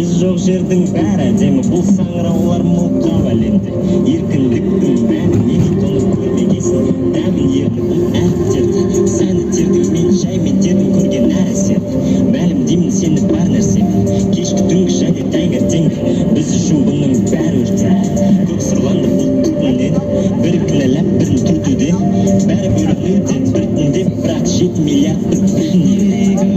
біз жоқ жердің бәрі әдемі, бұл саңыраулар мылқау әлемде. Еркіндіктің мәнін неге тоны көрмегейсің, дәмін ерді бұл әріптерді. Сәні тердің мен жаймен дедім көрген әр әсерді. Бәлім деймін сені бар нәрсемен, кешкі түнгі және таңертеңгі. Біз үшін бұның бәрі өртеді. Көк сұрланды бұл түтіннен, бірі кінәлап бірін түртуде. Бәрі бөлінуде біртіндеп, бірақ 7 миллиард бір